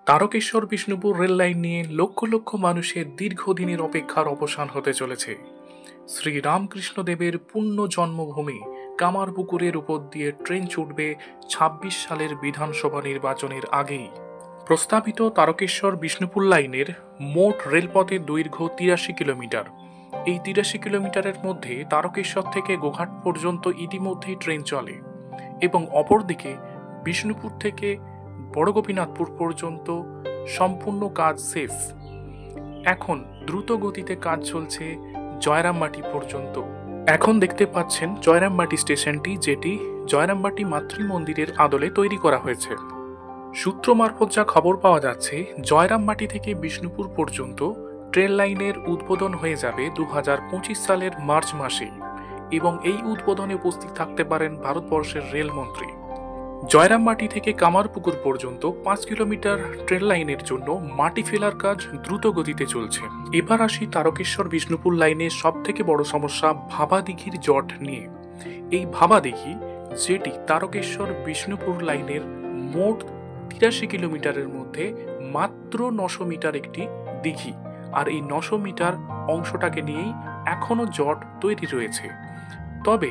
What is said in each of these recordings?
Tarakeswar Bishnupur rail line নিয়ে লক্ষ লক্ষ মানুষের দীর্ঘদিনের অপেক্ষার অবসান হতে চলেছে। শ্রী রামকৃষ্ণদেবের পুণ্য জন্মভূমি কামারপুকুরের উপর দিয়ে ট্রেন ছুটবে ২৬ সালের বিধানসভা নির্বাচনের আগেই। প্রস্তাবিত তারকেশ্বর বিষ্ণুপুর লাইনের মোট রেলপথের দৈর্ঘ্য ৮৩ কিলোমিটার। এই ৮৩ কিলোমিটারের মধ্যে তারকেশ্বর থেকে গোঘাট পর্যন্ত ইতিমধ্যেই ট্রেন চলে এবং অপরদিকে বিষ্ণুপুর থেকে বড় গোপীনাথপুর পর্যন্ত সম্পূর্ণ কাজ শেষ। এখন দ্রুত গতিতে কাজ চলছে জয়রামবাটি পর্যন্ত। এখন দেখতে পাচ্ছেন জয়রামবাটি স্টেশনটি, যেটি জয়রামবাটি মাতৃ মন্দিরের আদলে তৈরি করা হয়েছে। সূত্র মারফত যা খবর পাওয়া যাচ্ছে, জয়রামবাটি থেকে বিষ্ণুপুর পর্যন্ত ট্রেন লাইনের উদ্বোধন হয়ে যাবে ২০২৫ সালের মার্চ মাসে এবং এই উদ্বোধনে উপস্থিত থাকতে পারেন ভারতবর্ষের রেলমন্ত্রী। জয়রামবাটি থেকে কামারপুকুর পর্যন্ত ৫ কিলোমিটার ট্রেন লাইনের জন্য মাটি ফেলার কাজ দ্রুত গতিতে চলছে। এবার আসি তারকেশ্বর বিষ্ণুপুর লাইনের সব থেকে বড় সমস্যা ভাবাদিঘির জট নিয়ে। এই ভাবাদিঘি, যেটি তারকেশ্বর বিষ্ণুপুর লাইনের মোট ৮৩ কিলোমিটারের মধ্যে মাত্র ৯০০ মিটার একটি দিঘি, আর এই ৯০০ মিটার অংশটাকে নিয়েই এখনো জট তৈরি রয়েছে। তবে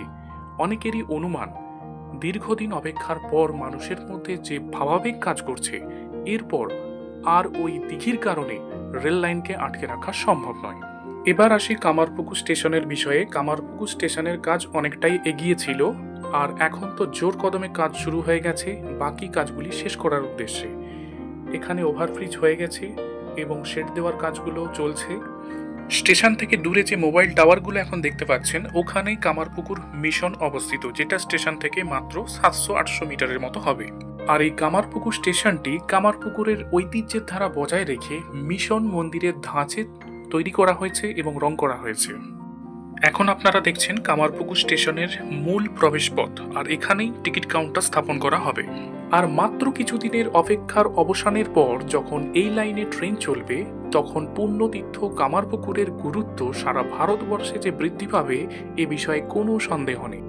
অনেকেরই অনুমান, দীর্ঘদিন অপেক্ষার পর মানুষের মধ্যে যে ভাবাবেগ কাজ করছে, এরপর আর ওই দিঘির কারণে রেল লাইনকে আটকে রাখা সম্ভব নয়। এবার আসি কামারপুকুর স্টেশনের বিষয়ে। কামারপুকুর স্টেশনের কাজ অনেকটাই এগিয়েছিল, আর এখন তো জোর কদমে কাজ শুরু হয়ে গেছে বাকি কাজগুলি শেষ করার উদ্দেশ্যে। এখানে ওভারব্রিজ হয়ে গেছে এবং শেড দেওয়ার কাজগুলো চলছে। স্টেশন থেকে দূরে যে মোবাইল টাওয়ারগুলো এখন দেখতে পাচ্ছেন, ওখানেই কামারপুকুর মিশন অবস্থিত, যেটা স্টেশন থেকে মাত্র ৭০০-৮০০ মিটারের মতো হবে। আর এই কামারপুকুর স্টেশনটি কামারপুকুরের ঐতিহ্যের ধারা বজায় রেখে মিশন মন্দিরের ধাঁচে তৈরি করা হয়েছে এবং রং করা হয়েছে। এখন আপনারা দেখছেন কামারপুকুর স্টেশনের মূল প্রবেশপথ, আর এখানেই টিকিট কাউন্টার স্থাপন করা হবে। আর মাত্র কিছুদিনের অপেক্ষার অবসানের পর যখন এই লাইনে ট্রেন চলবে, তখন পুণ্যতীর্থ কামারপুকুরের গুরুত্ব সারা ভারতবর্ষে যে বৃদ্ধি পাবে, এ বিষয়ে কোনো সন্দেহ নেই।